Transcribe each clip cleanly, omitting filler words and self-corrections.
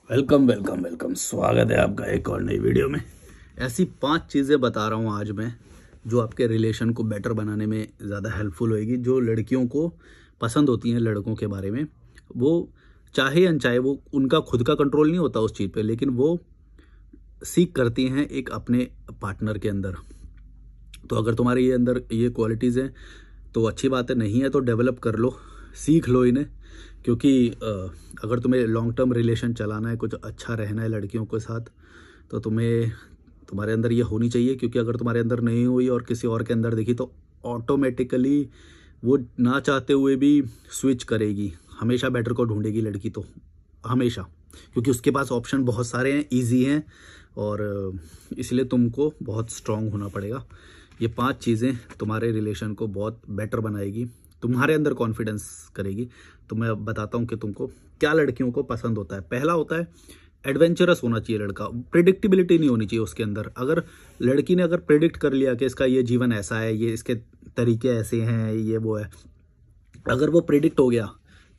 Welcome welcome welcome. स्वागत है आपका एक और नई वीडियो में। ऐसी 5 चीज़ें बता रहा हूँ आज मैं, जो आपके रिलेशन को बेटर बनाने में ज़्यादा हेल्पफुल होएगी। जो लड़कियों को पसंद होती हैं लड़कों के बारे में, वो चाहे अनचाहे, वो उनका खुद का कंट्रोल नहीं होता उस चीज़ पे, लेकिन वो सीख करती हैं एक अपने पार्टनर के अंदर। तो अगर तुम्हारे ये अंदर ये क्वालिटीज़ हैं तो अच्छी बात है, नहीं है तो डेवलप कर लो, सीख लो इन्हें। क्योंकि अगर तुम्हें लॉन्ग टर्म रिलेशन चलाना है, कुछ अच्छा रहना है लड़कियों के साथ, तो तुम्हें तुम्हारे अंदर ये होनी चाहिए। क्योंकि अगर तुम्हारे अंदर नहीं हुई और किसी और के अंदर दिखी तो ऑटोमेटिकली वो ना चाहते हुए भी स्विच करेगी। हमेशा बेटर को ढूंढेगी लड़की तो, हमेशा। क्योंकि उसके पास ऑप्शन बहुत सारे हैं, ईजी हैं, और इसलिए तुमको बहुत स्ट्रांग होना पड़ेगा। ये 5 चीज़ें तुम्हारे रिलेशन को बहुत बेटर बनाएगी, तुम्हारे अंदर कॉन्फिडेंस करेगी। तो मैं बताता हूँ कि तुमको क्या लड़कियों को पसंद होता है। पहला होता है एडवेंचरस होना चाहिए लड़का। प्रिडिक्टिबिलिटी नहीं होनी चाहिए उसके अंदर। अगर लड़की ने अगर प्रिडिक्ट कर लिया कि इसका ये जीवन ऐसा है, ये इसके तरीके ऐसे हैं, ये वो है, अगर वो प्रिडिक्ट हो गया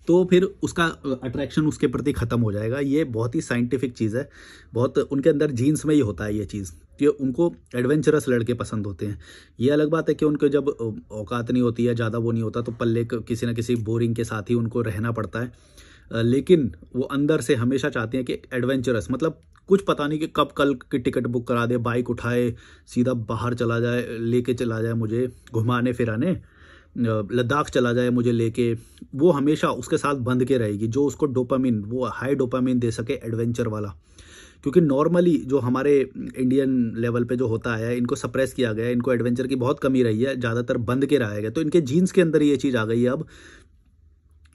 तो फिर उसका अट्रैक्शन उसके प्रति ख़त्म हो जाएगा। ये बहुत ही साइंटिफिक चीज़ है, बहुत उनके अंदर जीन्स में ही होता है ये चीज़ कि उनको एडवेंचरस लड़के पसंद होते हैं। ये अलग बात है कि उनको जब औकात नहीं होती है, ज़्यादा वो नहीं होता, तो पल्ले किसी ना किसी बोरिंग के साथ ही उनको रहना पड़ता है। लेकिन वो अंदर से हमेशा चाहती हैं कि एडवेंचरस, मतलब कुछ पता नहीं कि कब कल की टिकट बुक करा दे, बाइक उठाए सीधा बाहर चला जाए, लेके चला जाए मुझे घुमाने फिराने, लद्दाख चला जाए मुझे लेके। वो हमेशा उसके साथ बंध के रहेगी, जो उसको डोपामिन, वो हाई डोपामिन दे सके, एडवेंचर वाला। क्योंकि नॉर्मली जो हमारे इंडियन लेवल पे जो होता है, इनको सप्रेस किया गया है, इनको एडवेंचर की बहुत कमी रही है, ज़्यादातर बंद के रहा है। तो इनके जीन्स के अंदर ये चीज़ आ गई है अब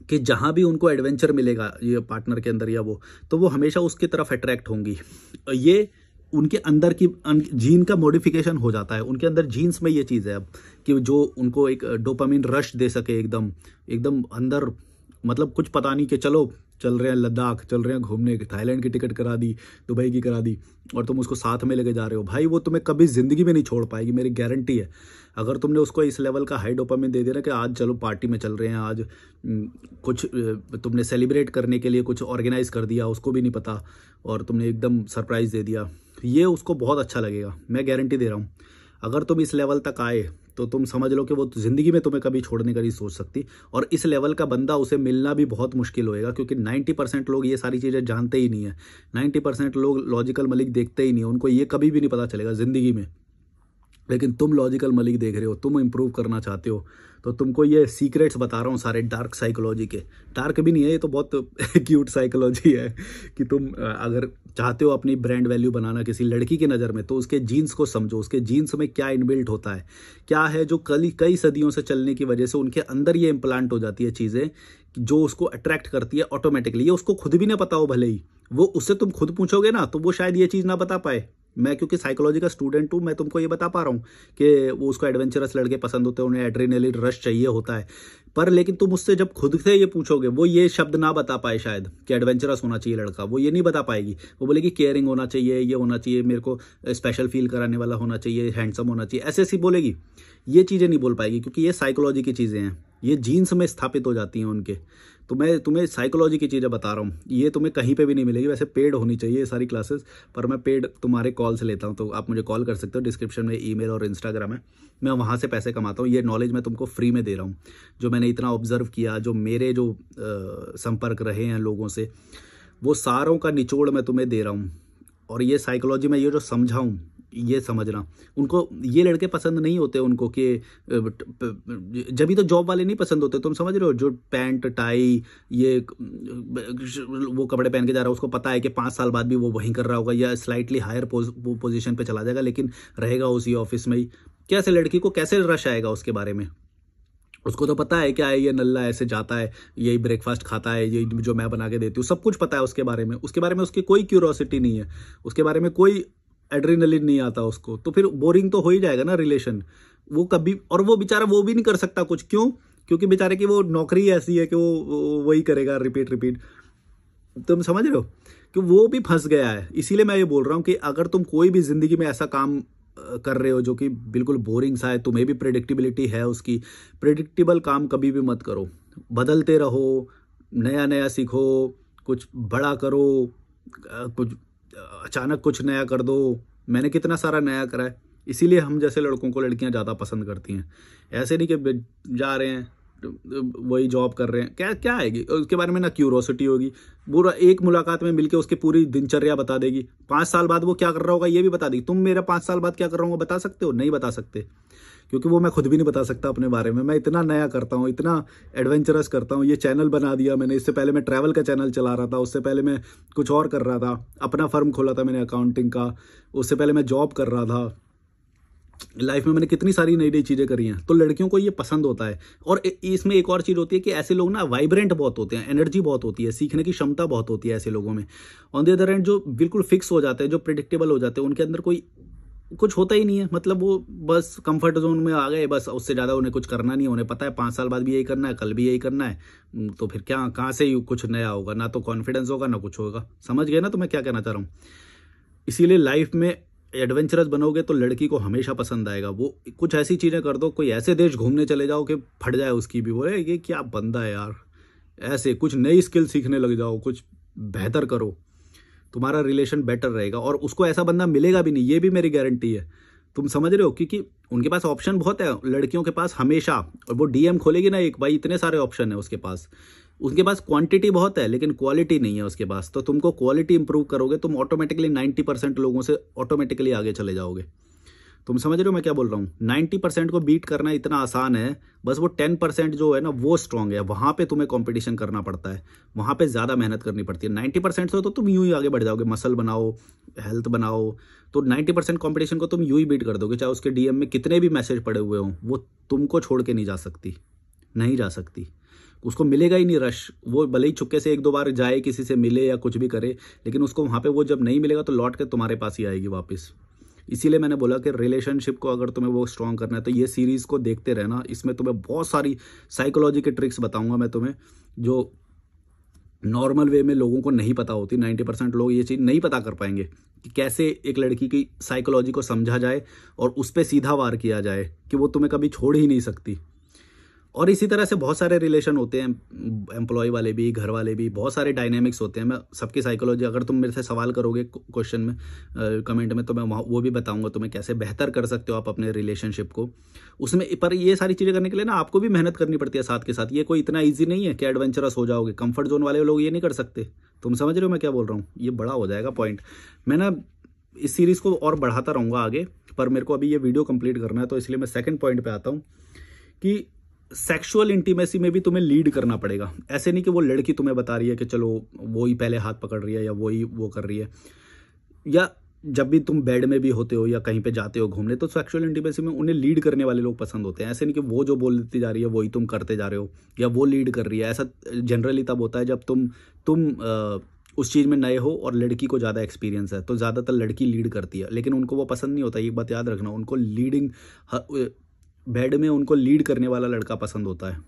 कि जहाँ भी उनको एडवेंचर मिलेगा ये पार्टनर के अंदर या वो, तो वो हमेशा उसकी तरफ अट्रैक्ट होंगी। ये उनके अंदर की जीन का मॉडिफिकेशन हो जाता है। उनके अंदर जीन्स में ये चीज़ है अब कि जो उनको एक डोपामिन रश दे सके एकदम एकदम अंदर। मतलब कुछ पता नहीं कि चलो चल रहे हैं लद्दाख, चल रहे हैं घूमने, थाईलैंड की टिकट करा दी, दुबई की करा दी, और तुम उसको साथ में लेके जा रहे हो, भाई वो तुम्हें कभी ज़िंदगी में नहीं छोड़ पाएगी, मेरी गारंटी है। अगर तुमने उसको इस लेवल का हाई डोपामिन दे दिया ना कि आज चलो पार्टी में चल रहे हैं, आज कुछ तुमने सेलिब्रेट करने के लिए कुछ ऑर्गेनाइज कर दिया, उसको भी नहीं पता, और तुमने एकदम सरप्राइज़ दे दिया, ये उसको बहुत अच्छा लगेगा, मैं गारंटी दे रहा हूँ। अगर तुम इस लेवल तक आए तो तुम समझ लो कि वो ज़िंदगी में तुम्हें कभी छोड़ने का नहीं सोच सकती। और इस लेवल का बंदा उसे मिलना भी बहुत मुश्किल होएगा, क्योंकि 90% लोग ये सारी चीज़ें जानते ही नहीं है। 90% लोग लॉजिकल मलिक देखते ही नहीं है, उनको ये कभी भी नहीं पता चलेगा ज़िंदगी में। लेकिन तुम लॉजिकल मलिक देख रहे हो, तुम इंप्रूव करना चाहते हो, तो तुमको ये सीक्रेट्स बता रहा हूँ सारे डार्क साइकोलॉजी के। डार्क भी नहीं है ये तो, बहुत क्यूट साइकोलॉजी है कि तुम अगर चाहते हो अपनी ब्रांड वैल्यू बनाना किसी लड़की की नज़र में, तो उसके जीन्स को समझो, उसके जीन्स में क्या इनबिल्ट होता है, क्या है जो कई सदियों से चलने की वजह से उनके अंदर ये इम्प्लांट हो जाती है चीज़ें, जो उसको अट्रैक्ट करती है ऑटोमेटिकली। ये उसको खुद भी ना पता हो, भले ही वो उससे तुम खुद पूछोगे ना तो वो शायद ये चीज़ ना बता पाए। मैं क्योंकि साइकोलॉजी का स्टूडेंट हूँ, मैं तुमको ये बता पा रहा हूँ कि वो उसको एडवेंचरस लड़के पसंद होते हैं, उन्हें एड्रेनलिन रश चाहिए होता है। पर लेकिन तुम उससे जब खुद से ये पूछोगे, वो ये शब्द ना बता पाए शायद कि एडवेंचरस होना चाहिए लड़का, वो ये नहीं बता पाएगी। वो बोलेगी केयरिंग होना चाहिए, ये होना चाहिए, मेरे को स्पेशल फील कराने वाला होना चाहिए, हैंडसम होना चाहिए, ऐसे ऐसी बोलेगी। ये चीज़ें नहीं बोल पाएगी क्योंकि ये साइकोलॉजी की चीज़ें हैं, ये जीन्स में स्थापित हो जाती हैं उनके। तो मैं तुम्हें साइकोलॉजी की चीज़ें बता रहा हूँ, ये तुम्हें कहीं पे भी नहीं मिलेगी। वैसे पेड होनी चाहिए ये सारी क्लासेस, पर मैं पेड तुम्हारे कॉल से लेता हूँ, तो आप मुझे कॉल कर सकते हो। डिस्क्रिप्शन में ईमेल और इंस्टाग्राम है, मैं वहाँ से पैसे कमाता हूँ। ये नॉलेज मैं तुमको फ्री में दे रहा हूँ, जो मैंने इतना ऑब्जर्व किया, जो मेरे जो संपर्क रहे हैं लोगों से, वो सारों का निचोड़ मैं तुम्हें दे रहा हूँ। और ये साइकोलॉजी में ये जो समझाऊँ, ये समझना। उनको ये लड़के पसंद नहीं होते उनको कि जब तो जॉब वाले नहीं पसंद होते, तुम समझ रहे हो, जो पैंट टाई ये वो कपड़े पहन के जा रहा है, उसको पता है कि 5 साल बाद भी वो वहीं कर रहा होगा या स्लाइटली हायर पोजीशन पे चला जाएगा, लेकिन रहेगा उसी ऑफिस में ही। कैसे लड़की को कैसे रश आएगा उसके बारे में? उसको तो पता है क्या है, ये नल्ला ऐसे जाता है, यही ब्रेकफास्ट खाता है, ये जो मैं बना के देती हूँ, सब कुछ पता है उसके बारे में। उसके बारे में उसकी कोई क्यूरोसिटी नहीं है, उसके बारे में कोई एड्रेनलिन नहीं आता उसको, तो फिर बोरिंग तो हो ही जाएगा ना रिलेशन। वो कभी, और वो बेचारा वो भी नहीं कर सकता कुछ, क्यों? क्योंकि बेचारे की वो नौकरी ऐसी है कि वो वही करेगा, रिपीट रिपीट। तुम समझ रहे हो कि वो भी फंस गया है। इसीलिए मैं ये बोल रहा हूँ कि अगर तुम कोई भी जिंदगी में ऐसा काम कर रहे हो जो कि बिल्कुल बोरिंग सा है, तुम्हें भी प्रेडिक्टिबिलिटी है उसकी, प्रेडिक्टेबल काम कभी भी मत करो। बदलते रहो, नया नया सीखो, कुछ बड़ा करो, कुछ अचानक कुछ नया कर दो। मैंने कितना सारा नया करा है, इसीलिए हम जैसे लड़कों को लड़कियां ज़्यादा पसंद करती हैं। ऐसे नहीं कि जा रहे हैं वही जॉब कर रहे हैं, क्या क्या आएगी उसके बारे में ना क्यूरोसिटी होगी। पूरा एक मुलाकात में मिलके उसकी पूरी दिनचर्या बता देगी, 5 साल बाद वो क्या कर रहा होगा ये भी बता देगी। तुम मेरा 5 साल बाद क्या कर रहा हूँ बता सकते हो? नहीं बता सकते, क्योंकि वो मैं खुद भी नहीं बता सकता अपने बारे में। मैं इतना नया करता हूँ, इतना एडवेंचरस करता हूँ। ये चैनल बना दिया मैंने, इससे पहले मैं ट्रैवल का चैनल चला रहा था, उससे पहले मैं कुछ और कर रहा था, अपना फर्म खोला था मैंने अकाउंटिंग का, उससे पहले मैं जॉब कर रहा था। लाइफ में मैंने कितनी सारी नई नई चीज़ें करी हैं। तो लड़कियों को ये पसंद होता है। और इसमें एक और चीज़ होती है कि ऐसे लोग ना वाइब्रेंट बहुत होते हैं, एनर्जी बहुत होती है, सीखने की क्षमता बहुत होती है ऐसे लोगों में। ऑन द अदर हैंड जो बिल्कुल फिक्स हो जाते हैं, जो प्रिडिक्टेबल हो जाते हैं, उनके अंदर कोई कुछ होता ही नहीं है। मतलब वो बस कंफर्ट जोन में आ गए, बस उससे ज़्यादा उन्हें कुछ करना नहीं है। उन्हें पता है 5 साल बाद भी यही करना है, कल भी यही करना है, तो फिर क्या कहाँ से कुछ नया होगा? ना तो कॉन्फिडेंस होगा ना कुछ होगा। समझ गए ना तो मैं क्या कहना चाह रहा हूँ? इसीलिए लाइफ में एडवेंचरस बनोगे तो लड़की को हमेशा पसंद आएगा। वो कुछ ऐसी चीज़ें कर दो, कोई ऐसे देश घूमने चले जाओ कि फट जाए उसकी भी, बोले ये क्या बंदा है यार। ऐसे कुछ नई स्किल सीखने लग जाओ, कुछ बेहतर करो, तुम्हारा रिलेशन बेटर रहेगा। और उसको ऐसा बंदा मिलेगा भी नहीं, ये भी मेरी गारंटी है। तुम समझ रहे हो? क्योंकि उनके पास ऑप्शन बहुत है लड़कियों के पास हमेशा। और वो डीएम खोलेगी ना एक, भाई इतने सारे ऑप्शन है उसके पास। उसके पास क्वांटिटी बहुत है लेकिन क्वालिटी नहीं है उसके पास। तो तुमको क्वालिटी इंप्रूव करोगे, तुम ऑटोमेटिकली 90% लोगों से ऑटोमेटिकली आगे चले जाओगे। तुम समझ रहे हो मैं क्या बोल रहा हूँ? 90% को बीट करना इतना आसान है, बस वो 10% जो है ना वो स्ट्रांग है, वहां पे तुम्हें कंपटीशन करना पड़ता है, वहां पे ज्यादा मेहनत करनी पड़ती है। 90% से तो तुम यूं ही आगे बढ़ जाओगे, मसल बनाओ, हेल्थ बनाओ, तो 90% कंपटीशन को तुम यूं ही बीट कर दोगे। चाहे उसके डीएम में कितने भी मैसेज पड़े हुए हों, वो तुमको छोड़ के नहीं जा सकती, नहीं जा सकती। उसको मिलेगा ही नहीं रश। वो भले ही चुपके से 1-2 बार जाए, किसी से मिले या कुछ भी करे, लेकिन उसको वहां पे वो जब नहीं मिलेगा तो लौट के तुम्हारे पास ही आएगी वापस। इसीलिए मैंने बोला कि रिलेशनशिप को अगर तुम्हें वो स्ट्रॉन्ग करना है तो ये सीरीज़ को देखते रहना। इसमें तुम्हें बहुत सारी साइकोलॉजी के ट्रिक्स बताऊंगा मैं तुम्हें, जो नॉर्मल वे में लोगों को नहीं पता होती। 90% लोग ये चीज़ नहीं पता कर पाएंगे कि कैसे एक लड़की की साइकोलॉजी को समझा जाए और उस पर सीधा वार किया जाए कि वो तुम्हें कभी छोड़ ही नहीं सकती। और इसी तरह से बहुत सारे रिलेशन होते हैं, एम्प्लॉय वाले भी, घर वाले भी, बहुत सारे डायनेमिक्स होते हैं। मैं सबकी साइकोलॉजी, अगर तुम मेरे से सवाल करोगे क्वेश्चन में, कमेंट में, तो मैं वो भी बताऊंगा तुम्हें कैसे बेहतर कर सकते हो आप अपने रिलेशनशिप को उसमें। पर ये सारी चीज़ें करने के लिए ना आपको भी मेहनत करनी पड़ती है साथ के साथ। ये कोई इतना ईजी नहीं है कि एडवेंचरस हो जाओगे। कंफर्ट जोन वाले लोग ये नहीं कर सकते। तुम समझ रहे हो मैं क्या बोल रहा हूँ? ये बड़ा हो जाएगा पॉइंट। मैं ना इस सीरीज़ को और बढ़ाता रहूँगा आगे, पर मेरे को अभी ये वीडियो कंप्लीट करना है, तो इसलिए मैं सेकंड पॉइंट पे आता हूँ कि सेक्सुअल इंटीमेसी में भी तुम्हें लीड करना पड़ेगा। ऐसे नहीं कि वो लड़की तुम्हें बता रही है कि चलो वो ही पहले हाथ पकड़ रही है या वो ही वो कर रही है। या जब भी तुम बेड में भी होते हो या कहीं पे जाते हो घूमने, तो सेक्सुअल इंटीमेसी में उन्हें लीड करने वाले लोग पसंद होते हैं। ऐसे नहीं कि वो जो बोल देती जा रही है वही तुम करते जा रहे हो या वो लीड कर रही है। ऐसा जनरली तब होता है जब तुम उस चीज़ में नए हो और लड़की को ज़्यादा एक्सपीरियंस है, तो ज़्यादातर लड़की लीड करती है, लेकिन उनको वो पसंद नहीं होता। ये बात याद रखना, उनको लीडिंग, बेड में उनको लीड करने वाला लड़का पसंद होता है।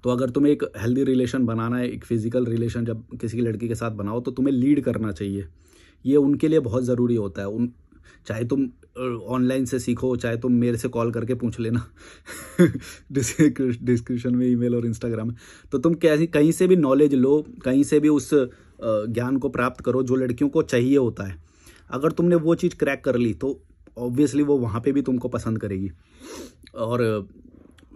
तो अगर तुम्हें एक हेल्दी रिलेशन बनाना है, एक फिजिकल रिलेशन जब किसी की लड़की के साथ बनाओ, तो तुम्हें लीड करना चाहिए। ये उनके लिए बहुत ज़रूरी होता है। चाहे तुम ऑनलाइन से सीखो, चाहे तुम मेरे से कॉल करके पूछ लेना डिस्क्रिप्शन में ईमेल और इंस्टाग्राम में, तो तुम कहीं से भी नॉलेज लो, कहीं से भी उस ज्ञान को प्राप्त करो जो लड़कियों को चाहिए होता है। अगर तुमने वो चीज़ क्रैक कर ली तो ऑब्वियसली वो वहाँ पे भी तुमको पसंद करेगी। और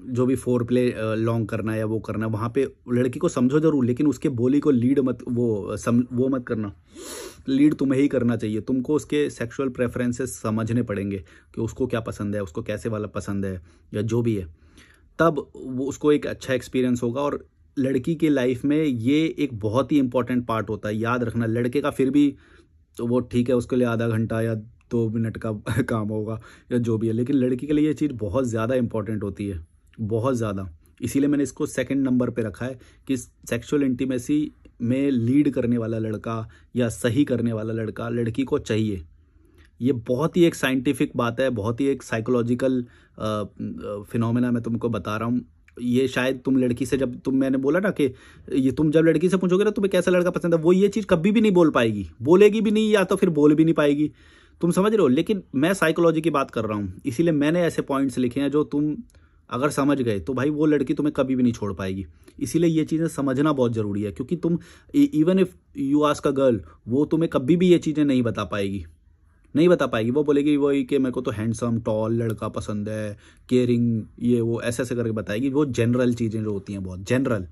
जो भी फोर प्ले लॉन्ग करना है या वो करना है, वहाँ पे लड़की को समझो जरूर, लेकिन उसके बोली को लीड मत, वो मत करना। लीड तुम्हें ही करना चाहिए। तुमको उसके सेक्सुअल प्रेफरेंसेस समझने पड़ेंगे कि उसको क्या पसंद है, उसको कैसे वाला पसंद है या जो भी है, तब वो उसको एक अच्छा एक्सपीरियंस होगा। और लड़की की लाइफ में ये एक बहुत ही इंपॉर्टेंट पार्ट होता है। याद रखना, लड़के का फिर भी तो वो ठीक है, उसके लिए आधा घंटा या 2 मिनट का काम होगा या जो भी है, लेकिन लड़की के लिए ये चीज़ बहुत ज़्यादा इंपॉर्टेंट होती है, बहुत ज़्यादा। इसीलिए मैंने इसको सेकंड नंबर पे रखा है कि सेक्सुअल इंटीमेसी में लीड करने वाला लड़का या सही करने वाला लड़का लड़की को चाहिए। ये बहुत ही एक साइंटिफिक बात है, बहुत ही एक साइकोलॉजिकल फिनोमेना मैं तुमको बता रहा हूँ। ये शायद तुम लड़की से, जब मैंने बोला ना कि ये तुम जब लड़की से पूछोगे ना तुम्हें कैसा लड़का पसंद है, वो ये चीज़ कभी भी नहीं बोल पाएगी, बोलेगी भी नहीं, या तो फिर बोल भी नहीं पाएगी। तुम समझ रहे हो? लेकिन मैं साइकोलॉजी की बात कर रहा हूँ, इसीलिए मैंने ऐसे पॉइंट्स लिखे हैं जो तुम अगर समझ गए तो भाई वो लड़की तुम्हें कभी भी नहीं छोड़ पाएगी। इसीलिए ये चीज़ें समझना बहुत ज़रूरी है, क्योंकि तुम even if you ask a girl, वो तुम्हें कभी भी ये चीज़ें नहीं बता पाएगी, नहीं बता पाएगी। वो बोलेगी वही कि मेरे को तो हैंडसम टॉल लड़का पसंद है, केयरिंग, ये वो ऐसे ऐसे करके बताएगी। वो जनरल चीज़ें जो होती हैं, बहुत जनरल,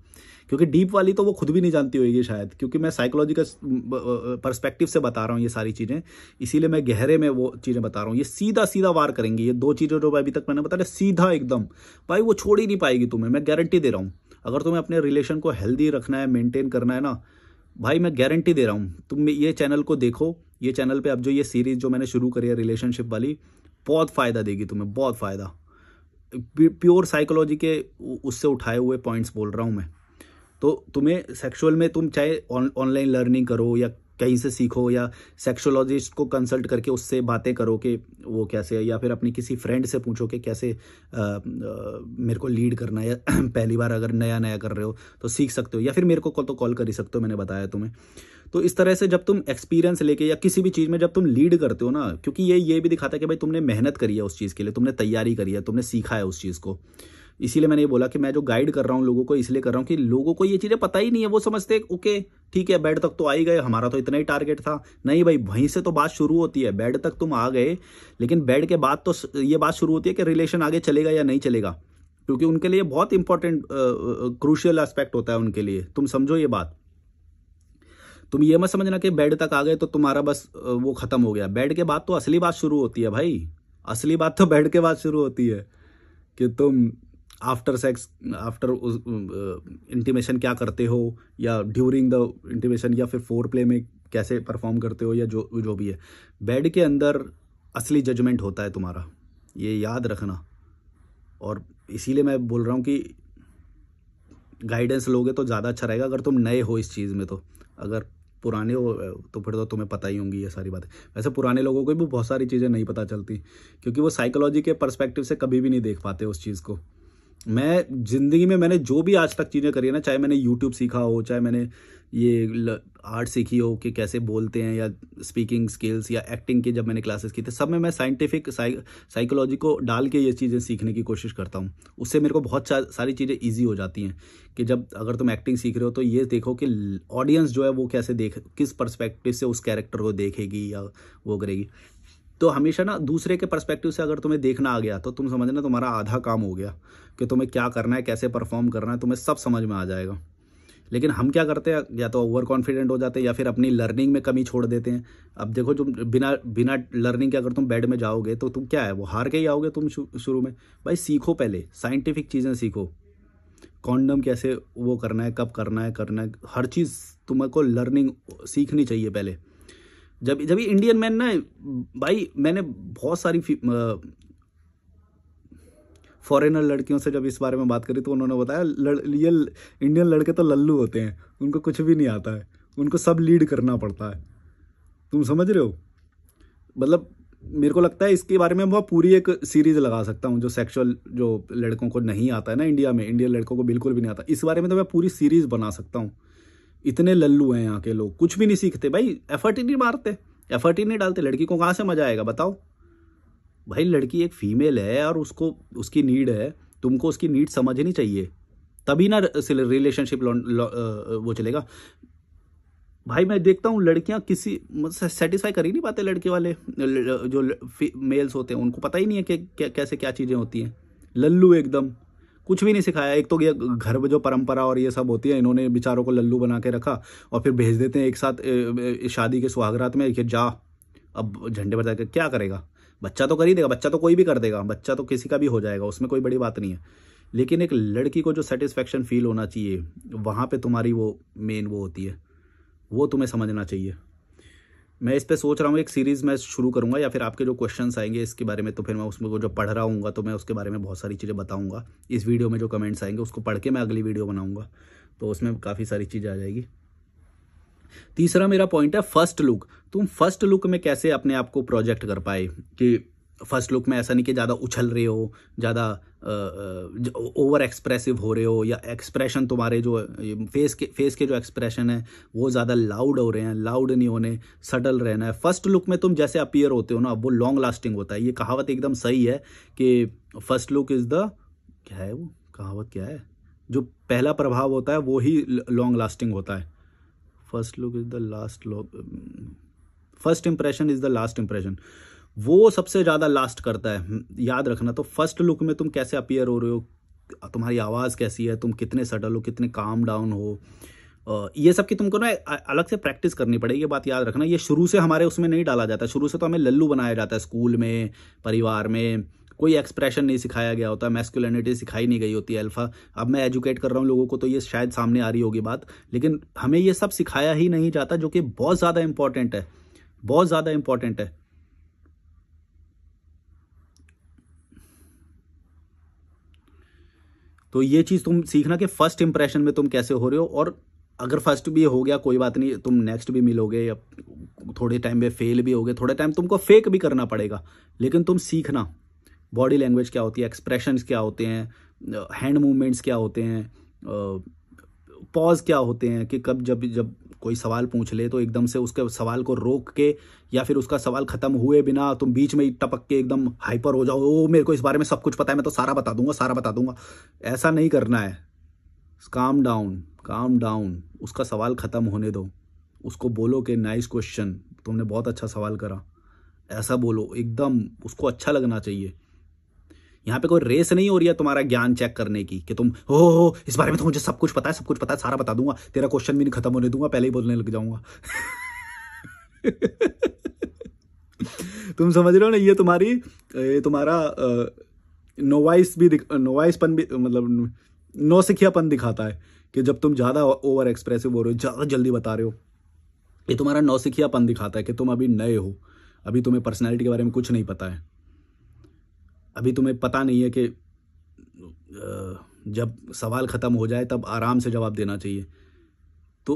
क्योंकि डीप वाली तो वो खुद भी नहीं जानती होगी शायद, क्योंकि मैं साइकोलॉजिकल पर्सपेक्टिव से बता रहा हूँ ये सारी चीज़ें, इसीलिए मैं गहरे में वो चीज़ें बता रहा हूँ। ये सीधा सीधा वार करेंगी, ये दो चीज़ें जो अभी तक मैंने बताया सीधा एकदम, भाई वो छोड़ ही नहीं पाएगी तुम्हें, मैं गारंटी दे रहा हूँ। अगर तुम्हें अपने रिलेशन को हेल्दी रखना है, मेंटेन करना है ना भाई, मैं गारंटी दे रहा हूँ, तुम ये चैनल को देखो। ये चैनल पे अब जो ये सीरीज़ जो मैंने शुरू करी है रिलेशनशिप वाली, बहुत फ़ायदा देगी तुम्हें, बहुत फ़ायदा। प्योर साइकोलॉजी के उससे उठाए हुए पॉइंट्स बोल रहा हूँ मैं। तो तुम्हें सेक्सुअल में तुम चाहे ऑनलाइन लर्निंग करो या कहीं से सीखो, या सेक्सोलॉजिस्ट को कंसल्ट करके उससे बातें करो कि वो कैसे है, या फिर अपनी किसी फ्रेंड से पूछो कि कैसे मेरे को लीड करना है, या पहली बार अगर नया नया कर रहे हो तो सीख सकते हो, या फिर मेरे को तो कॉल कर ही सकते हो, मैंने बताया तुम्हें। तो इस तरह से जब तुम एक्सपीरियंस लेके या किसी भी चीज़ में जब तुम लीड करते हो ना, क्योंकि ये भी दिखाता है कि भाई तुमने मेहनत करी है उस चीज़ के लिए, तुमने तैयारी करी है, तुमने सीखा है उस चीज़ को। इसीलिए मैंने ये बोला कि मैं जो गाइड कर रहा हूँ लोगों को, इसलिए कर रहा हूँ कि लोगों को ये चीज़ें पता ही नहीं है। वो समझते हैं ओके ठीक है, बेड तक तो आ ही गए, हमारा तो इतना ही टारगेट था। नहीं भाई, वहीं से तो बात शुरू होती है। बेड तक तुम आ गए, लेकिन बेड के बाद तो ये बात शुरू होती है कि रिलेशन आगे चलेगा या नहीं चलेगा, क्योंकि उनके लिए बहुत इंपॉर्टेंट क्रूशियल एस्पेक्ट होता है उनके लिए। तुम समझो ये बात। तुम ये मत समझना कि बेड तक आ गए तो तुम्हारा बस वो खत्म हो गया। बेड के बाद तो असली बात शुरू होती है भाई, असली बात तो बेड के बाद शुरू होती है कि तुम आफ्टर सेक्स, आफ्टर इंटीमेशन क्या करते हो, या ड्यूरिंग द इंटीमेशन, या फिर फोर प्ले में कैसे परफॉर्म करते हो, या जो भी है। बेड के अंदर असली जजमेंट होता है तुम्हारा, ये याद रखना। और इसीलिए मैं बोल रहा हूँ कि गाइडेंस लोगे तो ज़्यादा अच्छा रहेगा, अगर तुम नए हो इस चीज़ में तो। अगर पुराने हो तो फिर तो तुम्हें पता ही होंगी ये सारी बातें। वैसे पुराने लोगों को भी बहुत सारी चीज़ें नहीं पता चलती, क्योंकि वो साइकोलॉजी के पर्सपेक्टिव से कभी भी नहीं देख पाते उस चीज़ को। मैं ज़िंदगी में मैंने जो भी आज तक चीज़ें करी है ना, चाहे मैंने यूट्यूब सीखा हो, चाहे मैंने ये आर्ट सीखी हो कि कैसे बोलते हैं, या स्पीकिंग स्किल्स, या एक्टिंग की जब मैंने क्लासेस की थी, सब में मैं साइंटिफिक साइकोलॉजी को डाल के ये चीज़ें सीखने की कोशिश करता हूँ। उससे मेरे को बहुत सारी चीज़ें ईजी हो जाती हैं। कि जब अगर तुम एक्टिंग सीख रहे हो तो ये देखो कि ऑडियंस जो है वो कैसे किस पर्सपेक्टिव से उस कैरेक्टर को देखेगी या वो करेगी। तो हमेशा ना दूसरे के पर्सपेक्टिव से अगर तुम्हें देखना आ गया तो तुम समझना तुम्हारा आधा काम हो गया, कि तुम्हें क्या करना है, कैसे परफॉर्म करना है, तुम्हें सब समझ में आ जाएगा। लेकिन हम क्या करते हैं, या तो ओवर कॉन्फिडेंट हो जाते हैं, या फिर अपनी लर्निंग में कमी छोड़ देते हैं। अब देखो, जो बिना लर्निंग के अगर तुम बेड में जाओगे तो तुम क्या है, वो हार के ही आओगे तुम शुरू में। भाई सीखो, पहले साइंटिफिक चीज़ें सीखो। कॉन्डम कैसे वो करना है, कब करना है, हर चीज़ तुमको लर्निंग सीखनी चाहिए पहले। जब ये इंडियन मैन ना भाई, मैंने बहुत सारी फॉरेनर लड़कियों से जब इस बारे में बात करी तो उन्होंने बताया ये इंडियन लड़के तो लल्लू होते हैं, उनको कुछ भी नहीं आता है, उनको सब लीड करना पड़ता है। तुम समझ रहे हो? मतलब मेरे को लगता है इसके बारे में मैं पूरी एक सीरीज लगा सकता हूँ, जो सेक्सुअल जो लड़कों को नहीं आता है ना इंडिया में, इंडियन लड़कों को बिल्कुल भी नहीं आता, इस बारे में तो मैं पूरी सीरीज बना सकता हूँ। इतने लल्लू हैं यहाँ के लोग, कुछ भी नहीं सीखते भाई, एफर्ट ही नहीं मारते, एफर्ट ही नहीं डालते। लड़की को कहाँ से मजा आएगा बताओ भाई? लड़की एक फीमेल है और उसको उसकी नीड है, तुमको उसकी नीड समझनी चाहिए, तभी ना रिलेशनशिप वो चलेगा। भाई मैं देखता हूँ लड़कियां किसी सेटिस्फाई कर ही नहीं पाते, लड़के वाले जो मेल्स होते हैं उनको पता ही नहीं है कि कैसे क्या चीज़ें होती हैं। लल्लू एकदम, कुछ भी नहीं सिखाया। एक तो ये घर में जो परंपरा और ये सब होती है, इन्होंने बेचारों को लल्लू बना के रखा और फिर भेज देते हैं एक साथ शादी के सुहागरात में कि जा अब झंडे पर जाकर क्या करेगा। बच्चा तो कर ही देगा, बच्चा तो कोई भी कर देगा, बच्चा तो किसी का भी हो जाएगा, उसमें कोई बड़ी बात नहीं है। लेकिन एक लड़की को जो सेटिस्फेक्शन फील होना चाहिए, वहाँ पे तुम्हारी वो मेन वो होती है, वो तुम्हें समझना चाहिए। मैं इस पे सोच रहा हूँ एक सीरीज़ मैं शुरू करूँगा, या फिर आपके जो क्वेश्चंस आएंगे इसके बारे में तो फिर मैं उसमें जो पढ़ रहा हूँ तो मैं उसके बारे में बहुत सारी चीज़ें बताऊँगा। इस वीडियो में जो कमेंट्स आएंगे उसको पढ़ के मैं अगली वीडियो बनाऊँगा, तो उसमें काफ़ी सारी चीज़ें आ जाएगी। तीसरा मेरा पॉइंट है फर्स्ट लुक। तुम फर्स्ट लुक में कैसे अपने आप को प्रोजेक्ट कर पाए, कि फर्स्ट लुक में ऐसा नहीं कि ज़्यादा उछल रहे हो, ज़्यादा ओवर एक्सप्रेसिव हो रहे हो, या एक्सप्रेशन तुम्हारे जो फेस के जो एक्सप्रेशन है वो ज़्यादा लाउड हो रहे हैं। लाउड नहीं होने, सटल रहना है। फर्स्ट लुक में तुम जैसे अपीयर होते हो ना, वो लॉन्ग लास्टिंग होता है। ये कहावत एकदम सही है कि फर्स्ट लुक इज़ द क्या है वो कहावत, क्या है, जो पहला प्रभाव होता है वो ही लॉन्ग लास्टिंग होता है। First look is the last first impression is the last impression, वो सबसे ज़्यादा लास्ट करता है, याद रखना। तो फर्स्ट लुक में तुम कैसे अपीयर हो रहे हो, तुम्हारी आवाज़ कैसी है, तुम कितने सटल हो, कितने काम डाउन हो, ये सब की तुमको ना अलग से प्रैक्टिस करनी पड़ेगी। ये बात याद रखना, ये शुरू से हमारे उसमें नहीं डाला जाता। शुरू से तो हमें लल्लू बनाया जाता है, स्कूल में, परिवार में कोई एक्सप्रेशन नहीं सिखाया गया होता, मैस्कुलिनिटी सिखाई नहीं गई होती है, अल्फा। अब मैं एजुकेट कर रहा हूँ लोगों को तो ये शायद सामने आ रही होगी बात, लेकिन हमें ये सब सिखाया ही नहीं जाता, जो कि बहुत ज़्यादा इंपॉर्टेंट है, बहुत ज़्यादा इंपॉर्टेंट है। तो ये चीज़ तुम सीखना कि फर्स्ट इंप्रेशन में तुम कैसे हो रहे हो, और अगर फर्स्ट भी हो गया कोई बात नहीं, तुम नेक्स्ट भी मिलोगे, या थोड़े टाइम में फेल भी होगे, थोड़े टाइम तुमको फेक भी करना पड़ेगा, लेकिन तुम सीखना बॉडी लैंग्वेज क्या होती है, एक्सप्रेशंस क्या होते हैं, हैंड मूवमेंट्स क्या होते हैं, पॉज क्या होते हैं, कि कब जब जब कोई सवाल पूछ ले तो एकदम से उसके सवाल को रोक के, या फिर उसका सवाल खत्म हुए बिना तुम बीच में ही टपक के एकदम हाइपर हो जाओ, ओ मेरे को इस बारे में सब कुछ पता है, मैं तो सारा बता दूंगा, सारा बता दूंगा। ऐसा नहीं करना है। काम डाउन, काम डाउन, उसका सवाल खत्म होने दो, उसको बोलो कि नाइस क्वेश्चन, तुमने बहुत अच्छा सवाल करा, ऐसा बोलो, एकदम उसको अच्छा लगना चाहिए। यहाँ पे कोई रेस नहीं हो रही है तुम्हारा ज्ञान चेक करने की, कि तुम हो इस बारे में तो मुझे सब कुछ पता है, सब कुछ पता है, सारा बता दूंगा, तेरा क्वेश्चन भी नहीं खत्म होने दूंगा, पहले ही बोलने लग जाऊंगा। तुम समझ रहे हो ना, ये तुम्हारा नोवाइसपन भी, मतलब नौसिखियापन दिखाता है, कि जब तुम ज़्यादा ओवर एक्सप्रेसिव हो रहे हो, ज़्यादा जल्दी बता रहे हो, ये तुम्हारा नौसिखियापन दिखाता है कि तुम अभी नए हो, अभी तुम्हें पर्सनैलिटी के बारे में कुछ नहीं पता है, अभी तुम्हें पता नहीं है कि जब सवाल ख़त्म हो जाए तब आराम से जवाब देना चाहिए। तो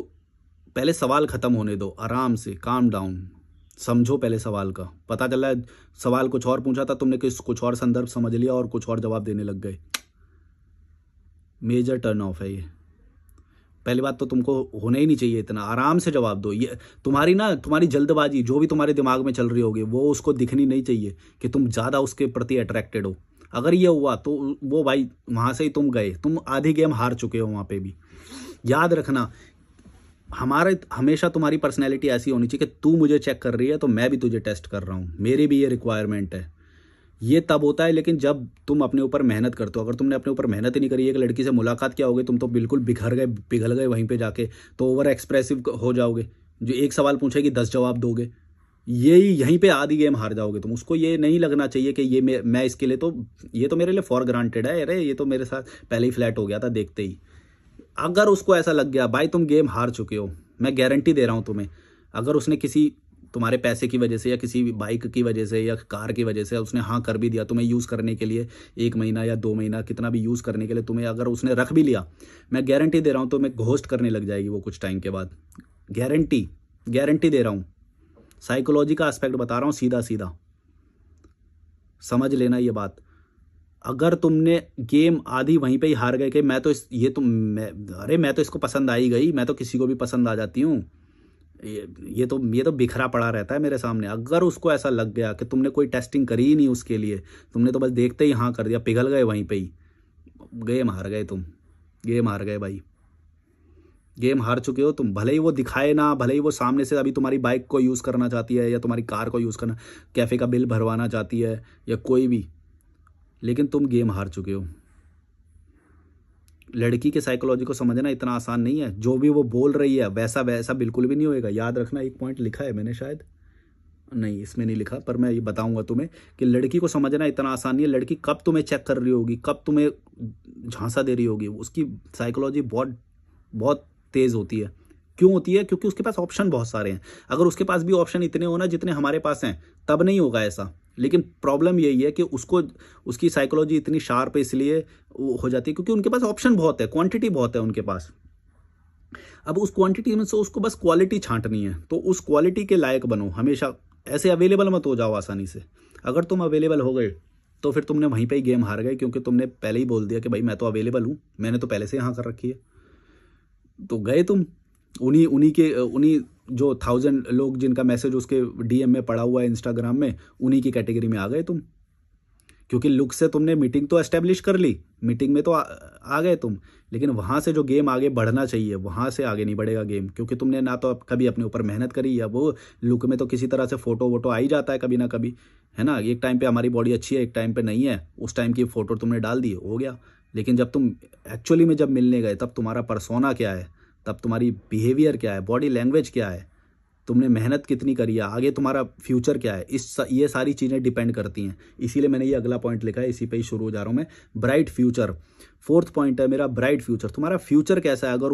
पहले सवाल ख़त्म होने दो, आराम से, काम डाउन, समझो पहले सवाल का। पता चला है सवाल कुछ और पूछा था, तुमने कुछ और संदर्भ समझ लिया और कुछ और जवाब देने लग गए, मेजर टर्न ऑफ है ये। पहली बात तो तुमको होना ही नहीं चाहिए इतना, आराम से जवाब दो। ये तुम्हारी जल्दबाजी जो भी तुम्हारे दिमाग में चल रही होगी, वो उसको दिखनी नहीं चाहिए कि तुम ज़्यादा उसके प्रति अट्रैक्टेड हो। अगर ये हुआ तो वो भाई वहाँ से ही तुम गए, तुम आधी गेम हार चुके हो वहाँ पे भी। याद रखना, हमेशा तुम्हारी पर्सनैलिटी ऐसी होनी चाहिए कि तू मुझे चेक कर रही है तो मैं भी तुझे टेस्ट कर रहा हूँ, मेरी भी ये रिक्वायरमेंट है। ये तब होता है लेकिन जब तुम अपने ऊपर मेहनत करते हो। अगर तुमने अपने ऊपर मेहनत ही नहीं करी, एक लड़की से मुलाकात क्या होगी, तुम तो बिल्कुल बिखर गए, पिघल गए वहीं पे जाके, तो ओवर एक्सप्रेसिव हो जाओगे, जो एक सवाल पूछेगी 10 जवाब दोगे, यहीं पे आधी गेम हार जाओगे तुम। उसको ये नहीं लगना चाहिए कि ये मैं इसके लिए तो, ये तो मेरे लिए फॉर ग्रांटेड है, अरे ये तो मेरे साथ पहले ही फ्लैट हो गया था देखते ही। अगर उसको ऐसा लग गया, भाई तुम गेम हार चुके हो, मैं गारंटी दे रहा हूँ तुम्हें। अगर उसने तुम्हारे पैसे की वजह से, या किसी बाइक की वजह से, या कार की वजह से उसने हाँ कर भी दिया तुम्हें यूज़ करने के लिए, 1 महीना या 2 महीना, कितना भी यूज़ करने के लिए तुम्हें अगर उसने रख भी लिया, मैं गारंटी दे रहा हूँ तुम्हें घोस्ट करने लग जाएगी वो कुछ टाइम के बाद। गारंटी दे रहा हूँ, साइकोलॉजी का एस्पेक्ट बता रहा हूँ, सीधा सीधा समझ लेना ये बात। अगर तुमने गेम आधी वहीं पे ही हार गए कि मैं तो इसको पसंद आ ही गई, मैं तो किसी को भी पसंद आ जाती हूँ, ये तो बिखरा पड़ा रहता है मेरे सामने। अगर उसको ऐसा लग गया कि तुमने कोई टेस्टिंग करी ही नहीं उसके लिए, तुमने तो बस देखते ही हाँ कर दिया, पिघल गए वहीं पे ही, गेम हार गए तुम, गेम हार गए भाई, गेम हार चुके हो तुम। भले ही वो दिखाए ना, भले ही वो सामने से अभी तुम्हारी बाइक को यूज़ करना चाहती है, या तुम्हारी कार को यूज़ करना, कैफ़े का बिल भरवाना चाहती है, या कोई भी, लेकिन तुम गेम हार चुके हो। लड़की के साइकोलॉजी को समझना इतना आसान नहीं है, जो भी वो बोल रही है वैसा वैसा बिल्कुल भी नहीं होएगा। याद रखना, एक पॉइंट लिखा है मैंने, शायद नहीं इसमें नहीं लिखा, पर मैं ये बताऊंगा तुम्हें कि लड़की को समझना इतना आसान नहीं है। लड़की कब तुम्हें चेक कर रही होगी, कब तुम्हें झांसा दे रही होगी, उसकी साइकोलॉजी बहुत बहुत तेज़ होती है। क्यों होती है? क्योंकि उसके पास ऑप्शन बहुत सारे हैं। अगर उसके पास भी ऑप्शन इतने हो ना जितने हमारे पास हैं, तब नहीं होगा ऐसा। लेकिन प्रॉब्लम यही है कि उसकी साइकोलॉजी इतनी शार्प इसलिए हो जाती है क्योंकि उनके पास ऑप्शन बहुत है, क्वांटिटी बहुत है उनके पास। अब उस क्वांटिटी में से उसको बस क्वालिटी छांटनी है, तो उस क्वालिटी के लायक बनो हमेशा। ऐसे अवेलेबल मत हो जाओ आसानी से। अगर तुम अवेलेबल हो गए तो फिर तुमने वहीं पे ही गेम हार गए, क्योंकि तुमने पहले ही बोल दिया कि भाई मैं तो अवेलेबल हूँ, मैंने तो पहले से यहाँ कर रखी है। तो गए तुम उन्हीं जो 1000 लोग जिनका मैसेज उसके DM में पड़ा हुआ है इंस्टाग्राम में, उन्हीं की कैटेगरी में आ गए तुम। क्योंकि लुक से तुमने मीटिंग तो एस्टेब्लिश कर ली, मीटिंग में तो आ गए तुम, लेकिन वहाँ से जो गेम आगे बढ़ना चाहिए वहाँ से आगे नहीं बढ़ेगा गेम, क्योंकि तुमने ना तो कभी अपने ऊपर मेहनत करी, या वो लुक में तो किसी तरह से फोटो वोटो आ ही जाता है कभी ना कभी, है ना। एक टाइम पे हमारी बॉडी अच्छी है, एक टाइम पे नहीं है, उस टाइम की फोटो तुमने डाल दी, हो गया। लेकिन जब तुम एक्चुअली में जब मिलने गए तब तुम्हारा पर्सोना क्या है, तब तुम्हारी बिहेवियर क्या है, बॉडी लैंग्वेज क्या है, तुमने मेहनत कितनी करी है, आगे तुम्हारा फ्यूचर क्या है, ये सारी चीज़ें डिपेंड करती हैं। इसीलिए मैंने ये अगला पॉइंट लिखा है, इसी पे ही शुरू हो जा रहा हूँ मैं। ब्राइट फ्यूचर, 4th पॉइंट है मेरा, ब्राइट फ्यूचर। तुम्हारा फ्यूचर कैसा है, अगर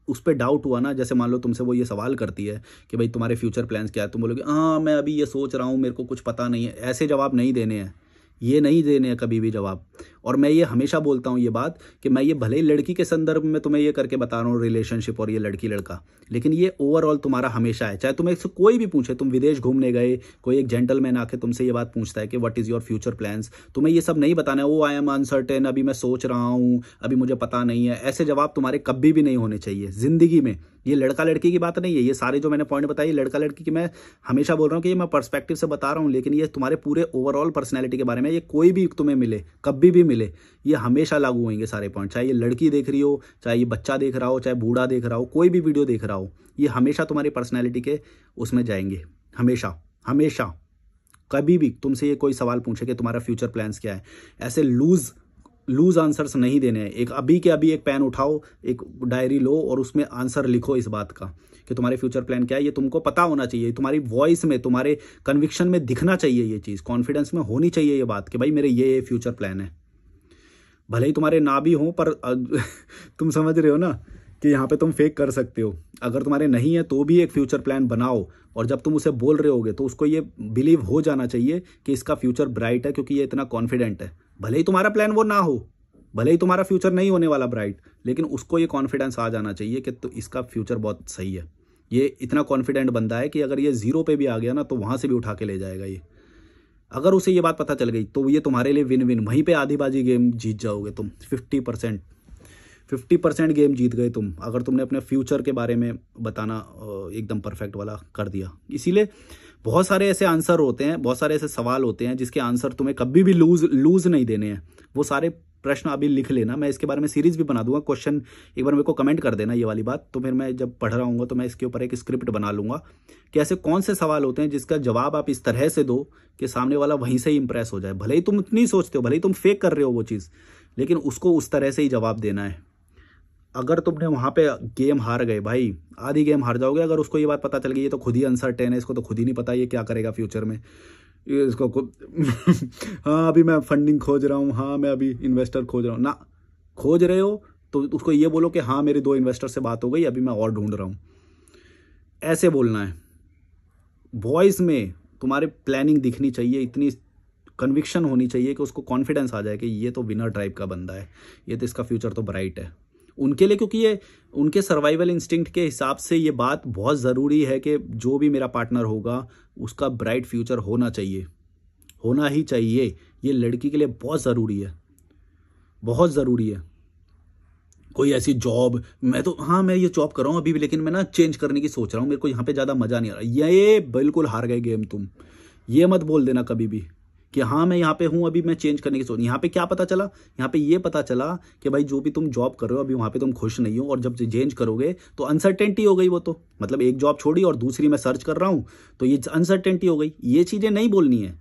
उस पर डाउट हुआ ना, जैसे मान लो तुमसे वो ये सवाल करती है कि भाई तुम्हारे फ्यूचर प्लान्स क्या है, तुम बोलोगे हाँ मैं अभी ये सोच रहा हूँ, मेरे को कुछ पता नहीं है। ऐसे जवाब नहीं देने हैं, ये नहीं देने हैं कभी भी जवाब। और मैं ये हमेशा बोलता हूँ ये बात कि मैं ये भले ही लड़की के संदर्भ में तुम्हें ये करके बता रहा हूँ रिलेशनशिप और ये लड़की लड़का, लेकिन ये ओवरऑल तुम्हारा हमेशा है। चाहे तुम्हें कोई भी पूछे, तुम विदेश घूमने गए, कोई एक जेंटलमैन आके तुमसे ये बात पूछता है कि what is your future plans, तुम्हें ये सब नहीं बताना है, वो आई एम अनसर्टेन, अभी मैं सोच रहा हूँ, अभी मुझे पता नहीं है। ऐसे जवाब तुम्हारे कभी भी नहीं होने चाहिए ज़िंदगी में। ये लड़का लड़की की बात नहीं है, ये सारे जो मैंने पॉइंट बताई लड़का लड़की की मैं हमेशा बोल रहा हूँ कि ये मैं पर्सपेक्टिव से बता रहा हूँ, लेकिन ये तुम्हारे पूरे ओवरऑल पर्सनैलिटी के बारे में। ये कोई भी तुम्हें मिले, कभी भी मिले, ये हमेशा लागू होंगे सारे पॉइंट। चाहे ये लड़की देख रही हो, चाहे ये बच्चा देख रहा हो, चाहे बूढ़ा देख रहा हो, कोई भी वीडियो देख रहा हो, ये हमेशा तुम्हारी पर्सनैलिटी के उसमें जाएंगे, हमेशा हमेशा। कभी भी तुमसे ये कोई सवाल पूछे कि तुम्हारा फ्यूचर प्लान्स क्या है, ऐसे लूज आंसर्स नहीं देने हैं। एक अभी के अभी एक पेन उठाओ, एक डायरी लो और उसमें आंसर लिखो इस बात का कि तुम्हारे फ्यूचर प्लान क्या है। ये तुमको पता होना चाहिए, तुम्हारी वॉइस में, तुम्हारे कन्विक्शन में दिखना चाहिए ये चीज़, कॉन्फिडेंस में होनी चाहिए ये बात कि भाई मेरे ये फ्यूचर प्लान है। भले ही तुम्हारे ना भी हो, पर तुम समझ रहे हो ना कि यहाँ पे तुम फेक कर सकते हो। अगर तुम्हारे नहीं है तो भी एक फ्यूचर प्लान बनाओ, और जब तुम उसे बोल रहे होगे तो उसको ये बिलीव हो जाना चाहिए कि इसका फ्यूचर ब्राइट है, क्योंकि ये इतना कॉन्फिडेंट है। भले ही तुम्हारा प्लान वो ना हो, भले ही तुम्हारा फ्यूचर नहीं होने वाला ब्राइट, लेकिन उसको ये कॉन्फिडेंस आ जाना चाहिए कि तो इसका फ्यूचर बहुत सही है। ये इतना कॉन्फिडेंट बंदा है कि अगर ये 0 पे भी आ गया ना तो वहाँ से भी उठा के ले जाएगा ये। अगर उसे ये बात पता चल गई तो ये तुम्हारे लिए विन विन, वहीं पे आधी बाजी गेम जीत जाओगे तुम। 50% गेम जीत गए तुम, अगर तुमने अपने फ्यूचर के बारे में बताना एकदम परफेक्ट वाला कर दिया। इसीलिए बहुत सारे ऐसे आंसर होते हैं, बहुत सारे ऐसे सवाल होते हैं जिसके आंसर तुम्हें कभी भी लूज नहीं देने हैं। वो सारे प्रश्न अभी लिख लेना, मैं इसके बारे में सीरीज भी बना दूंगा। क्वेश्चन एक बार मेरे को कमेंट कर देना ये वाली बात, तो फिर मैं जब पढ़ रहा हूँ तो मैं इसके ऊपर एक स्क्रिप्ट बना लूंगा कि ऐसे कौन से सवाल होते हैं जिसका जवाब आप इस तरह से दो कि सामने वाला वहीं से ही इंप्रेस हो जाए। भले ही तुम इतनी सोचते हो, भले ही तुम फेक कर रहे हो वो चीज़, लेकिन उसको उस तरह से ही जवाब देना है। अगर तुमने वहाँ पे गेम हार गए भाई, आधी गेम हार जाओगे। अगर उसको ये बात पता चल गई ये तो खुद ही अनसर्टेन है, इसको तो खुद ही नहीं पता ये क्या करेगा फ्यूचर में, इसको हाँ अभी मैं फंडिंग खोज रहा हूँ, हाँ मैं अभी इन्वेस्टर खोज रहा हूँ ना। खोज रहे हो तो उसको ये बोलो कि हाँ मेरी 2 इन्वेस्टर से बात हो गई, अभी मैं और ढूंढ रहा हूँ। ऐसे बोलना है। वॉइस में तुम्हारे प्लानिंग दिखनी चाहिए, इतनी कन्विक्शन होनी चाहिए कि उसको कॉन्फिडेंस आ जाए कि ये तो विनर टाइप का बंदा है, ये तो इसका फ्यूचर तो ब्राइट है उनके लिए। क्योंकि ये उनके सर्वाइवल इंस्टिंक्ट के हिसाब से ये बात बहुत ज़रूरी है कि जो भी मेरा पार्टनर होगा उसका ब्राइट फ्यूचर होना चाहिए, होना ही चाहिए। ये लड़की के लिए बहुत ज़रूरी है, बहुत ज़रूरी है। कोई ऐसी जॉब, मैं तो हाँ मैं ये जॉब कर रहा हूँ अभी भी, लेकिन मैं ना चेंज करने की सोच रहा हूँ, मेरे को यहाँ पे ज़्यादा मज़ा नहीं आ रहा, ये बिल्कुल हार गए गेम तुम। ये मत बोल देना कभी भी कि हाँ मैं यहाँ पे हूँ अभी मैं चेंज करने की सोच। यहाँ पे क्या पता चला, यहाँ पे ये पता चला कि भाई जो भी तुम जॉब कर रहे हो अभी वहाँ पे तुम खुश नहीं हो, और जब चेंज करोगे तो अनसर्टेनिटी हो गई। वो तो मतलब एक जॉब छोड़ी और दूसरी मैं सर्च कर रहा हूँ तो ये अनसर्टेनिटी हो गई। ये चीज़ें नहीं बोलनी है,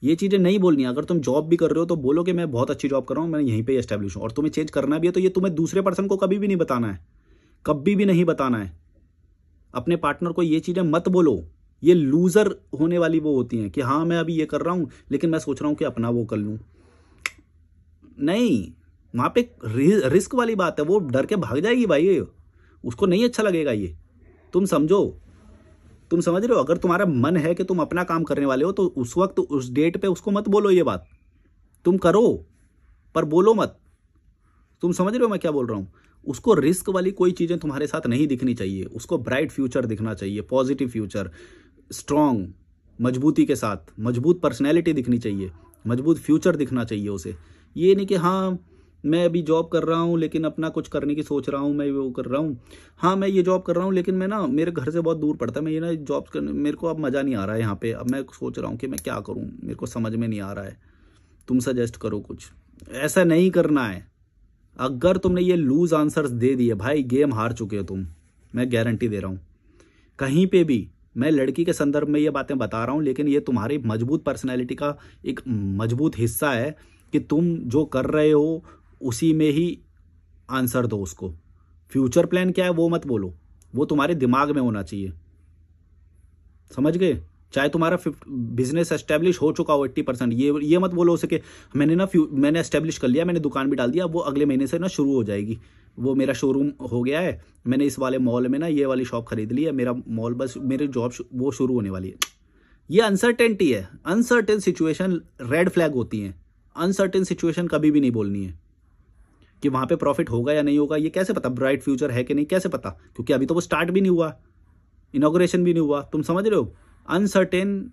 ये चीज़ें नहीं बोलनी है। अगर तुम जॉब भी कर रहे हो तो बोलो कि मैं बहुत अच्छी जॉब कर रहा हूँ, मैं यहीं पर एस्टेब्लिश हूँ, और तुम्हें चेंज करना भी है तो ये तुम्हें दूसरे पर्सन को कभी भी नहीं बताना है, कभी भी नहीं बताना है। अपने पार्टनर को ये चीज़ें मत बोलो, ये लूजर होने वाली वो होती हैं कि हाँ मैं अभी ये कर रहा हूँ लेकिन मैं सोच रहा हूँ कि अपना वो कर लूँ। नहीं, वहाँ पे रिस्क वाली बात है, वो डर के भाग जाएगी भाई, उसको नहीं अच्छा लगेगा ये। तुम समझो, तुम समझ रहे हो। अगर तुम्हारा मन है कि तुम अपना काम करने वाले हो तो उस वक्त उस डेट पे उसको मत बोलो ये बात, तुम करो पर बोलो मत। तुम समझ रहे हो मैं क्या बोल रहा हूँ। उसको रिस्क वाली कोई चीज़ें तुम्हारे साथ नहीं दिखनी चाहिए, उसको ब्राइट फ्यूचर दिखना चाहिए, पॉजिटिव फ्यूचर, स्ट्रॉन्ग, मजबूती के साथ, मजबूत पर्सनैलिटी दिखनी चाहिए, मजबूत फ्यूचर दिखना चाहिए उसे। ये नहीं कि हाँ मैं अभी जॉब कर रहा हूँ लेकिन अपना कुछ करने की सोच रहा हूँ, मैं वो कर रहा हूँ, हाँ मैं ये जॉब कर रहा हूँ लेकिन मैं ना मेरे घर से बहुत दूर पड़ता है, मैं ये ना जॉब करने मेरे को अब मज़ा नहीं आ रहा है यहाँ पे, अब मैं सोच रहा हूँ कि मैं क्या करूँ, मेरे को समझ में नहीं आ रहा है। तुम सजेस्ट करो कुछ। ऐसा नहीं करना है। अगर तुमने ये लूज आंसर्स दे दिए भाई, गेम हार चुके हो तुम, मैं गारंटी दे रहा हूँ। कहीं पे भी मैं लड़की के संदर्भ में ये बातें बता रहा हूँ, लेकिन ये तुम्हारी मजबूत पर्सनैलिटी का एक मजबूत हिस्सा है कि तुम जो कर रहे हो उसी में ही आंसर दो उसको। फ्यूचर प्लान क्या है वो मत बोलो, वो तुम्हारे दिमाग में होना चाहिए, समझ गए? चाहे तुम्हारा बिजनेस एस्टेब्लिश हो चुका हो 80%, ये मत बोलो उसे कि मैंने एस्टेब्लिश कर लिया, मैंने दुकान भी डाल दिया, वो अगले महीने से ना शुरू हो जाएगी, वो मेरा शोरूम हो गया है, मैंने इस वाले मॉल में ना ये वाली शॉप खरीद ली है, मेरा मॉल बस मेरी जॉब वो शुरू होने वाली है। ये अनसर्टेनिटी है। अनसर्टेन सिचुएशन रेड फ्लैग होती हैं। अनसर्टेन सिचुएशन कभी भी नहीं बोलनी है कि वहां पे प्रॉफिट होगा या नहीं होगा। ये कैसे पता ब्राइट फ्यूचर है कि नहीं, कैसे पता? क्योंकि अभी तो वो स्टार्ट भी नहीं हुआ, इनॉग्रेशन भी नहीं हुआ। तुम समझ रहे हो? अनसर्टेन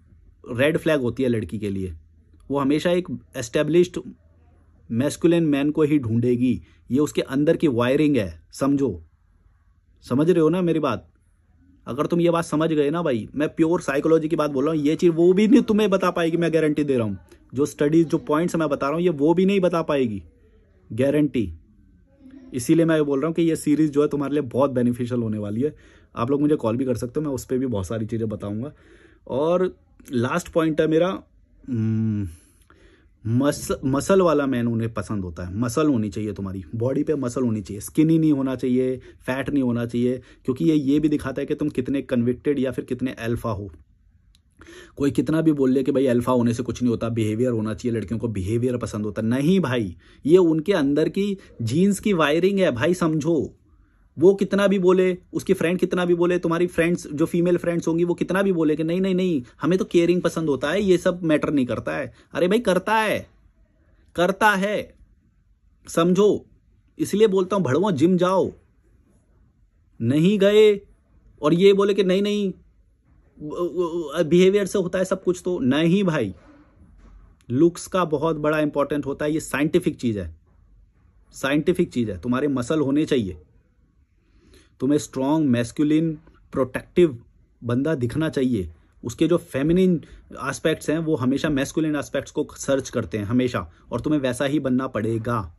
रेड फ्लैग होती है लड़की के लिए। वो हमेशा एक एस्टेब्लिश्ड मैस्कुलिन मैन को ही ढूंढेगी। ये उसके अंदर की वायरिंग है, समझो। समझ रहे हो ना मेरी बात? अगर तुम ये बात समझ गए ना भाई, मैं प्योर साइकोलॉजी की बात बोल रहा हूँ, ये चीज़ वो भी नहीं तुम्हें बता पाएगी, मैं गारंटी दे रहा हूँ। जो स्टडीज, जो पॉइंट्स मैं बता रहा हूँ, ये वो भी नहीं बता पाएगी, गारंटी। इसीलिए मैं बोल रहा हूँ कि ये सीरीज जो है तुम्हारे लिए बहुत बेनिफिशियल होने वाली है। आप लोग मुझे कॉल भी कर सकते हो, मैं उस पर भी बहुत सारी चीज़ें बताऊँगा। और लास्ट पॉइंट है मेरा, मसल वाला मैन उन्हें पसंद होता है। मसल होनी चाहिए, तुम्हारी बॉडी पे मसल होनी चाहिए, स्किनी नहीं होना चाहिए, फैट नहीं होना चाहिए, क्योंकि ये भी दिखाता है कि तुम कितने कन्विक्टेड या फिर कितने अल्फा हो। कोई कितना भी बोल ले कि भाई अल्फा होने से कुछ नहीं होता, बिहेवियर होना चाहिए, लड़कियों को बिहेवियर पसंद होता, नहीं भाई, ये उनके अंदर की जीन्स की वायरिंग है भाई, समझो। वो कितना भी बोले, उसकी फ्रेंड कितना भी बोले, तुम्हारी फ्रेंड्स जो फीमेल फ्रेंड्स होंगी वो कितना भी बोले कि नहीं नहीं नहीं हमें तो केयरिंग पसंद होता है, ये सब मैटर नहीं करता है। अरे भाई करता है, करता है, समझो। इसलिए बोलता हूं भड़वो, जिम जाओ। नहीं गए और ये बोले कि नहीं नहीं बिहेवियर से होता है सब कुछ, तो नहीं भाई। लुक्स का बहुत बड़ा इंपॉर्टेंट होता है, ये साइंटिफिक चीज है, साइंटिफिक चीज है। तुम्हारे मसल होने चाहिए, तुम्हें स्ट्रॉन्ग मैस्कुलिन प्रोटेक्टिव बंदा दिखना चाहिए। उसके जो फेमिनिन एस्पेक्ट्स हैं वो हमेशा मैस्कुलिन एस्पेक्ट्स को सर्च करते हैं हमेशा, और तुम्हें वैसा ही बनना पड़ेगा।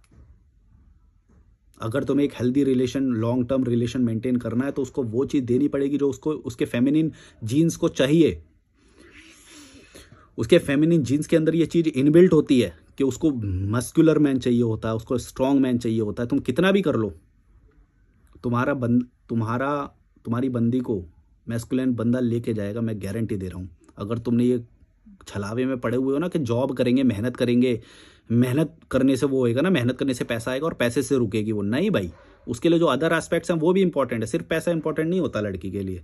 अगर तुम्हें एक healthy relation, long term relation maintain करना है तो उसको वो चीज़ देनी पड़ेगी जो उसको उसके फेमिनिन जीन्स को चाहिए। उसके फेमिनिन जीन्स के अंदर ये चीज़ इनबिल्ट होती है कि उसको मस्कुलर मैन चाहिए होता है, उसको स्ट्रॉन्ग मैन चाहिए होता है। तुम कितना भी कर लो, तुम्हारी बंदी को मैस्कुलिन बंदा लेके जाएगा, मैं गारंटी दे रहा हूँ। अगर तुमने ये छलावे में पड़े हुए हो ना कि जॉब करेंगे, मेहनत करेंगे, मेहनत करने से वो होएगा ना, मेहनत करने से पैसा आएगा और पैसे से रुकेगी वो, नहीं भाई। उसके लिए जो अदर एस्पेक्ट्स हैं वो भी इंपॉर्टेंट है, सिर्फ पैसा इंपॉर्टेंट नहीं होता लड़की के लिए।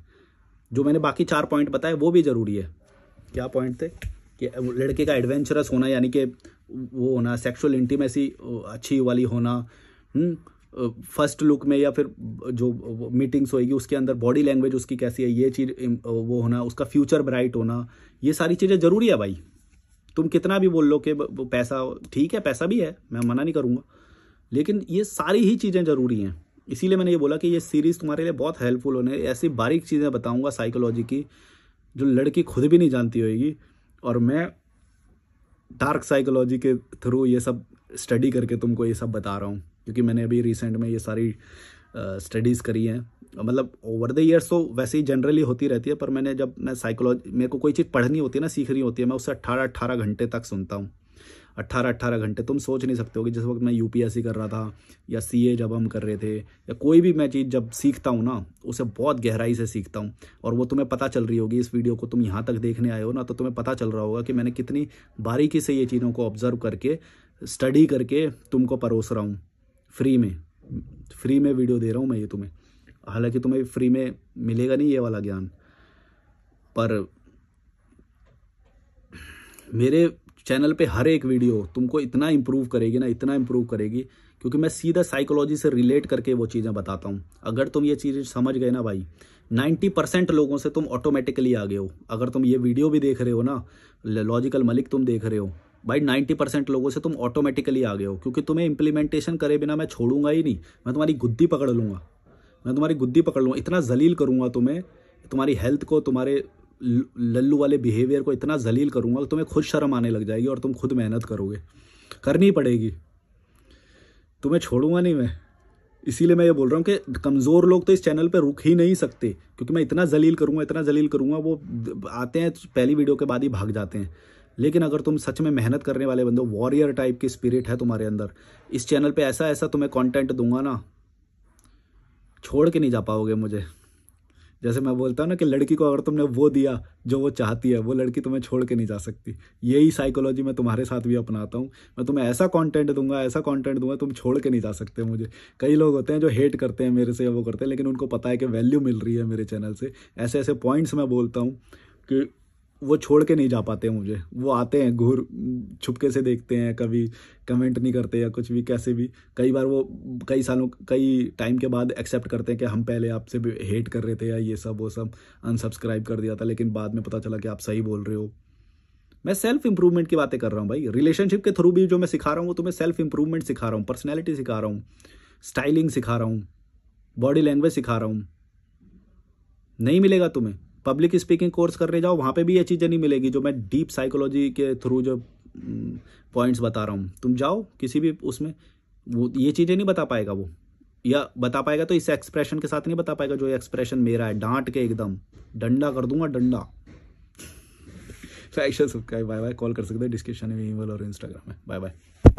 जो मैंने बाकी 4 पॉइंट बताए वो भी जरूरी है। क्या पॉइंट थे? कि लड़के का एडवेंचरस होना, यानी कि वो होना, सेक्सुअल इंटीमेसी अच्छी वाली होना, फर्स्ट लुक में या फिर जो मीटिंग्स होएगी उसके अंदर बॉडी लैंग्वेज उसकी कैसी है, ये चीज़ वो होना, उसका फ्यूचर ब्राइट होना, ये सारी चीज़ें ज़रूरी है भाई। तुम कितना भी बोल लो कि पैसा, ठीक है पैसा भी है, मैं मना नहीं करूँगा, लेकिन ये सारी ही चीज़ें ज़रूरी हैं। इसीलिए मैंने ये बोला कि ये सीरीज़ तुम्हारे लिए बहुत हेल्पफुल होने, ऐसी बारीक चीज़ें बताऊँगा साइकोलॉजी की जो लड़की खुद भी नहीं जानती होगी, और मैं डार्क साइकोलॉजी के थ्रू ये सब स्टडी करके तुमको ये सब बता रहा हूँ, क्योंकि मैंने अभी रिसेंट में ये सारी स्टडीज़ करी हैं। मतलब ओवर द ईयर्स तो वैसे ही जनरली होती रहती है, पर मैं साइकोलॉजी, मेरे को कोई चीज़ पढ़नी होती है ना, सीखनी होती है, मैं उससे 18 घंटे तक सुनता हूँ। 18 घंटे तुम सोच नहीं सकते हो कि जिस वक्त मैं यूपीएससी कर रहा था या सीए जब हम कर रहे थे, या कोई भी मैं चीज़ जब सीखता हूँ ना, उसे बहुत गहराई से सीखता हूँ। और वो तुम्हें पता चल रही होगी, इस वीडियो को तुम यहाँ तक देखने आए हो ना, तो तुम्हें पता चल रहा होगा कि मैंने कितनी बारीकी से ये चीज़ों को ऑब्जर्व करके, स्टडी करके तुमको परोस रहा हूँ। फ्री में वीडियो दे रहा हूँ मैं ये तुम्हें। हालांकि तुम्हें फ्री में मिलेगा नहीं ये वाला ज्ञान, पर मेरे चैनल पे हर एक वीडियो तुमको इतना इम्प्रूव करेगी ना, इतना इम्प्रूव करेगी, क्योंकि मैं सीधा साइकोलॉजी से रिलेट करके वो चीज़ें बताता हूँ। अगर तुम ये चीज़ें समझ गए ना भाई, 90% लोगों से तुम ऑटोमेटिकली आगे हो। अगर तुम ये वीडियो भी देख रहे हो ना, लॉजिकल मलिक तुम देख रहे हो भाई, 90% लोगों से तुम ऑटोमेटिकली आगे हो, क्योंकि तुम्हें इम्प्लीमेंटेशन करे बिना मैं छोड़ूंगा ही नहीं। मैं तुम्हारी गुद्दी पकड़ लूँगा, इतना जलील करूँगा तुम्हें, तुम्हारी हेल्थ को, तुम्हारे लल्लू वाले बिहेवियर को इतना जलील करूँगा कि तुम्हें खुद शर्म आने लग जाएगी और तुम खुद मेहनत करोगे, करनी पड़ेगी, तुम्हें छोड़ूंगा नहीं मैं। इसीलिए मैं ये बोल रहा हूँ कि कमज़ोर लोग तो इस चैनल पे रुक ही नहीं सकते, क्योंकि मैं इतना जलील करूँगा, वो आते हैं पहली वीडियो के बाद ही भाग जाते हैं। लेकिन अगर तुम सच में मेहनत करने वाले बंदे हो, वॉरियर टाइप की स्पिरिट है तुम्हारे अंदर, इस चैनल पे ऐसा ऐसा तुम्हें कंटेंट दूंगा ना, छोड़ के नहीं जा पाओगे मुझे। जैसे मैं बोलता हूँ ना कि लड़की को अगर तुमने वो दिया जो वो चाहती है, वो लड़की तुम्हें छोड़ के नहीं जा सकती। यही साइकोलॉजी मैं तुम्हारे साथ भी अपनाता हूँ। मैं तुम्हें ऐसा कंटेंट दूंगा, तुम छोड़ के नहीं जा सकते मुझे। कई लोग होते हैं जो हेट करते हैं मेरे से, वो करते हैं, लेकिन उनको पता है कि वैल्यू मिल रही है मेरे चैनल से। ऐसे ऐसे पॉइंट्स मैं बोलता हूँ कि वो छोड़ के नहीं जा पाते मुझे। वो आते हैं, घूर छुपके से देखते हैं, कभी कमेंट नहीं करते या कुछ भी, कैसे भी। कई बार वो कई टाइम के बाद एक्सेप्ट करते हैं कि हम पहले आपसे भी हेट कर रहे थे या ये सब वो सब, अनसब्सक्राइब कर दिया था, लेकिन बाद में पता चला कि आप सही बोल रहे हो। मैं सेल्फ इंप्रूवमेंट की बातें कर रहा हूँ भाई। रिलेशनशिप के थ्रू भी जो मैं सिखा रहा हूँ वो तुम्हें सेल्फ इंप्रूवमेंट सिखा रहा हूँ, पर्सनैलिटी सिखा रहा हूँ, स्टाइलिंग सिखा रहा हूँ, बॉडी लैंग्वेज सिखा रहा हूँ। नहीं मिलेगा तुम्हें। पब्लिक स्पीकिंग कोर्स करने जाओ, वहाँ पे भी ये चीज़ें नहीं मिलेगी जो मैं डीप साइकोलॉजी के थ्रू जो पॉइंट्स बता रहा हूँ। तुम जाओ किसी भी उसमें, वो ये चीज़ें नहीं बता पाएगा वो, या बता पाएगा तो इस एक्सप्रेशन के साथ नहीं बता पाएगा जो एक्सप्रेशन मेरा है, डांट के एकदम डंडा कर दूंगा, डंडा। Like share subscribe, bye bye. Call कर सकते हैं, डिस्क्रिप्शन में ईमेल और इंस्टाग्राम में। Bye bye.